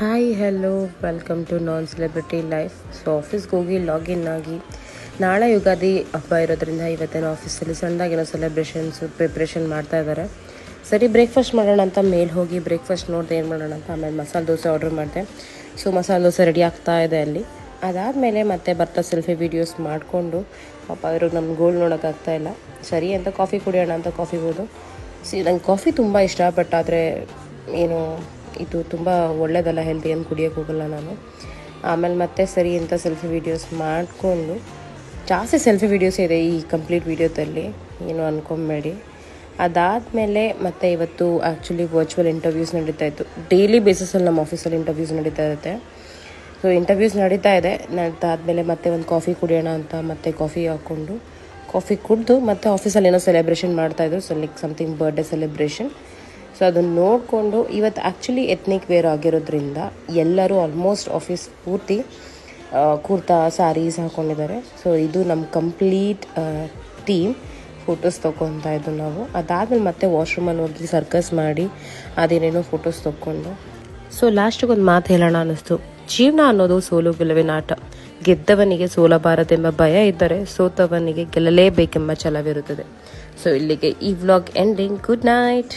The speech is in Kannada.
Hi hello welcome to non celebrity life. So ಆಫೀಸ್ಗೆ ಹೋಗಿ ಲಾಗಿನ್ ಆಗಿ ನಾಳೆ ಯುಗಾದಿ ಹಬ್ಬ ಇರೋದ್ರಿಂದ ಇವತ್ತೇನೋ ಆಫೀಸಲ್ಲಿ ಸಣ್ಣದಾಗೇನೋ ಸೆಲೆಬ್ರೇಷನ್ಸು ಪ್ರಿಪ್ರೇಷನ್ ಮಾಡ್ತಾ ಇದ್ದಾರೆ. ಸರಿ ಬ್ರೇಕ್ಫಾಸ್ಟ್ ಮಾಡೋಣ ಅಂತ ಮೇಲೆ ಹೋಗಿ ಬ್ರೇಕ್ಫಾಸ್ಟ್ ನೋಡಿದೆ ಏನು ಮಾಡೋಣ ಅಂತ. ಆಮೇಲೆ ಮಸಾಲೆ ದೋಸೆ ಆರ್ಡ್ರ್ ಮಾಡಿದೆ. ಸೊ ಮಸಾಲೆ ದೋಸೆ ರೆಡಿ ಆಗ್ತಾ ಇದೆ ಅಲ್ಲಿ. ಅದಾದಮೇಲೆ ಮತ್ತೆ ಬರ್ತಾ ಸೆಲ್ಫಿ ವೀಡಿಯೋಸ್ ಮಾಡಿಕೊಂಡು ಪಾಪ ಅವ್ರಿಗೆ ನಮ್ಮ ಗೋಲ್ ನೋಡೋಕ್ಕಾಗ್ತಾಯಿಲ್ಲ. ಸರಿ ಅಂತ ಕಾಫಿ ಕುಡಿಯೋಣ ಅಂತ ಕಾಫಿ ಹೋದು. ನಂಗೆ ಕಾಫಿ ತುಂಬ ಇಷ್ಟ, ಬಟ್ ಆದರೆ ಏನು ಇದು ತುಂಬ ಒಳ್ಳೆಯದಲ್ಲ, ಹೆಲ್ದಿ ಏನು ಕುಡಿಯೋಕ್ಕೆ ಹೋಗಲ್ಲ ನಾನು. ಆಮೇಲೆ ಮತ್ತೆ ಸರಿ ಅಂತ ಸೆಲ್ಫಿ ವೀಡಿಯೋಸ್ ಮಾಡಿಕೊಂಡು, ಜಾಸ್ತಿ ಸೆಲ್ಫಿ ವೀಡಿಯೋಸ್ ಇದೆ ಈ ಕಂಪ್ಲೀಟ್ ವೀಡಿಯೋದಲ್ಲಿ, ಏನು ಅಂದ್ಕೊಂಬೇಡಿ. ಅದಾದಮೇಲೆ ಮತ್ತೆ ಇವತ್ತು ಆ್ಯಕ್ಚುಲಿ ವರ್ಚುವಲ್ ಇಂಟರ್ವ್ಯೂಸ್ ನಡೀತಾ ಇತ್ತು. ಡೈಲಿ ಬೇಸಿಸಲ್ಲಿ ನಮ್ಮ ಆಫೀಸಲ್ಲಿ ಇಂಟರ್ವ್ಯೂಸ್ ನಡೀತಾ ಇರುತ್ತೆ. ಸೊ ಇಂಟರ್ವ್ಯೂಸ್ ನಡೀತಾ ಆದಮೇಲೆ ಮತ್ತೆ ಒಂದು ಕಾಫಿ ಕುಡಿಯೋಣ ಅಂತ ಮತ್ತೆ ಕಾಫಿ ಹಾಕ್ಕೊಂಡು ಕಾಫಿ ಕುಡಿದು ಮತ್ತೆ ಆಫೀಸಲ್ಲಿ ಏನೋ ಸೆಲೆಬ್ರೇಷನ್ ಮಾಡ್ತಾಯಿದ್ರು. So like something birthday celebration. So ಅದನ್ನು ನೋಡಿಕೊಂಡು ಇವತ್ತು ಆ್ಯಕ್ಚುಲಿ ಎತ್ನಿಕ್ ವೇರ್ ಆಗಿರೋದ್ರಿಂದ ಎಲ್ಲರೂ ಆಲ್ಮೋಸ್ಟ್ ಆಫೀಸ್ ಪೂರ್ತಿ ಕುರ್ತಾ ಸ್ಯಾರೀಸ್ ಹಾಕ್ಕೊಂಡಿದ್ದಾರೆ. ಸೊ ಇದು ನಮ್ಮ ಕಂಪ್ಲೀಟ್ ಟೀಮ್ ಫೋಟೋಸ್ ತೊಗೊತಾ ಇದ್ದು ನಾವು. ಅದಾದಮೇಲೆ ಮತ್ತೆ ವಾಶ್ರೂಮಲ್ಲಿ ಹೋಗಿ ಸರ್ಕಸ್ ಮಾಡಿ ಅದೇನೇನೋ ಫೋಟೋಸ್ ತೊಗೊಂಡು. ಸೊ ಲಾಸ್ಟಿಗೆ ಒಂದು ಮಾತು ಹೇಳೋಣ ಅನ್ನಿಸ್ತು. ಜೀವನ ಅನ್ನೋದು ಸೋಲು ಗೆಲುವಿನ ಆಟ. ಗೆದ್ದವನಿಗೆ ಸೋಲಬಾರದೆಂಬ ಭಯ ಇದ್ದರೆ ಸೋತವನಿಗೆ ಗೆಲ್ಲಲೇಬೇಕೆಂಬ ಛಲವಿರುತ್ತದೆ. ಸೊ ಇಲ್ಲಿಗೆ ಈ ವ್ಲಾಗ್ ಎಂಡಿಂಗ್. Good night.